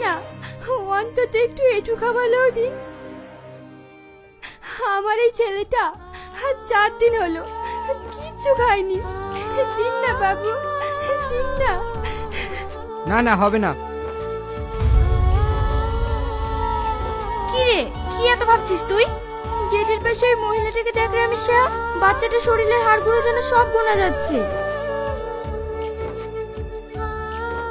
না, অন্তত একটু এটু খাওয়ালেও দিন। আমার এই ছেলেটা 4 দিন হলো কিচ্ছু খায়নি। দিন না বাবু, দিন না। না না, হবে না। কি রে, কি এত ভাবছিস তুই? গেটের পাশে ওই মহিলাটাকে দেখ রামিসা, বাচ্চাটা শরীরের হাড়গুলো যেন সব গোনা যাচ্ছে।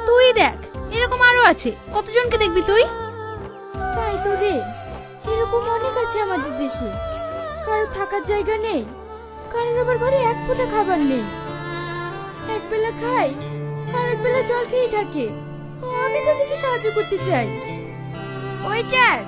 তুই দেখ, এরকম আরো আছে, কতজনকে দেখবি তুই? তাই তো রে, এরকম অনেক আছে আমাদের দেশে। কারোর থাকার জায়গা নেই, কারোর আবার ঘরে এক ফোঁটা খাবার নেই। এক বেলা খাই আর এক বেলা জল খেয়ে থাকে। আমি তাদেরকে সাহায্য করতে চাই। ওইটার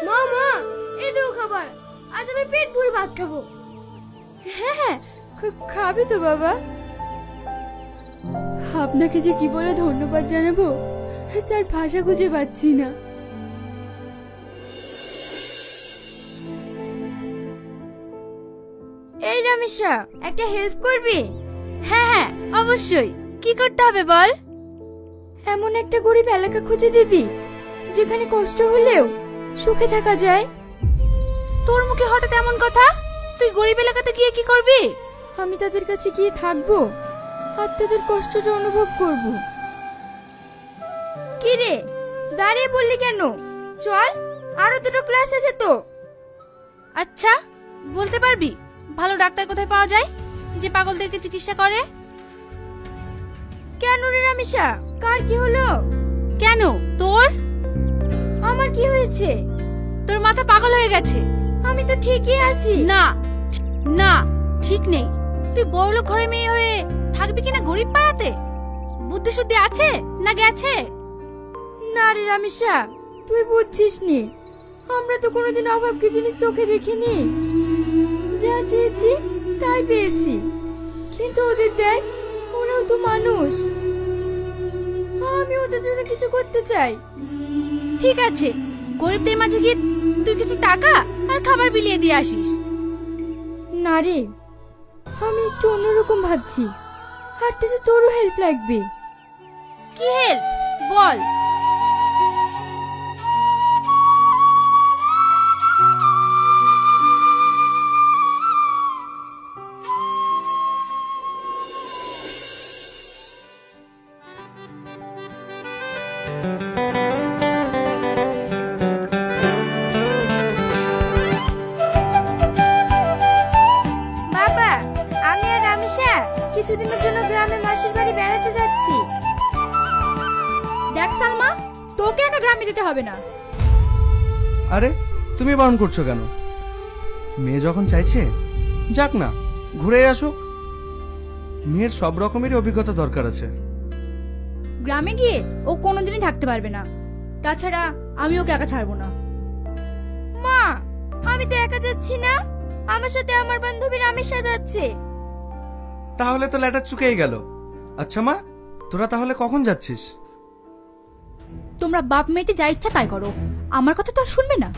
মা, মা এই দেও খাবার। আজ আমি পেট ভরে ভাত খাবো। হ্যাঁ হ্যাঁ, খাবি তো বাবা। আপনাকে যে কি বলে ধন্যবাদ জানাবো তার ভাষা খুঁজে পাচ্ছি না। এই রামিসা, একটা হেল্প করবি? হ্যাঁ হ্যাঁ অবশ্যই। কি করতে হবে বল? এমন একটা গরিব এলাকা খুঁজে দিবি যেখানে কষ্ট হলেও সুখে থাকা যায়। তোর মুখে হঠাৎ এমন কথা? তুই গরিব এলাকাতে গিয়ে কি করবি? আমি তাদের কাছে গিয়ে থাকবো আর তাদের কষ্টটা অনুভব করব। কি রে, দাঁড়িয়ে বললি কেন? চল, আরো দুটো ক্লাস আছে তো। আচ্ছা, বলতে পারবি ভালো ডাক্তার কোথায় পাওয়া যায় যে পাগলদেরকে চিকিৎসা করে? কেন রে রামিসা, কার কি হলো? কেন তোর? আমার কি হয়েছে? তোর মাথা পাগল হয়ে গেছে। আমি তো ঠিকই আছি। না না, ঠিক নেই। তুই বড়লোক ঘরে মেয়ে হয়ে থাকবি কিনা গরিব পাড়াতে? বুদ্ধি শুদ্ধি আছে না গেছে? না রে রামিসা, তুই বুঝছিস নি। আমরা তো কোনোদিন অভাব কি জিনিস চোখে দেখিনি। যা চেয়েছি তাই পেয়েছি। কিন্তু ওদের দেখ, ওরাও তো মানুষ। আমি ওদের জন্য কিছু করতে চাই। ঠিক আছে, গরিবদের মাঝে গিয়ে তুই কিছু টাকা আর খাবার বিলিয়ে দিয়ে আসিস। না রে, আমি একটু অন্যরকম ভাবছি। আর তাতে তোরও হেল্প লাগবে। কি হেল্প বল? কিছুদিনের জন্য গ্রামে মাসির বাড়ি বেড়াতে যাচ্ছি। দেখ সালমা, তোকে একা গ্রামে যেতে হবে না। আরে তুমি বারণ করছো কেন? মেয়ে যখন চাইছে যাক না, ঘুরে আসুক। মেয়ের সব রকমেরই অভিজ্ঞতা দরকার আছে। গ্রামে গিয়ে ও কোনোদিনই থাকতে পারবে না। তাছাড়া আমি ওকে একা ছাড়বো না। মা, আমি তো একা যাচ্ছি না, আমার সাথে আমার বান্ধবী রামিসা যাচ্ছে। তাহলে তো লেটার চুকেই গেল। আচ্ছা মা, তোরা তাহলে কখন যাচ্ছিস? তোমরা বাপ মেয়েতে যা ইচ্ছা তাই করো, আমার কথা তো আর শুনবে না।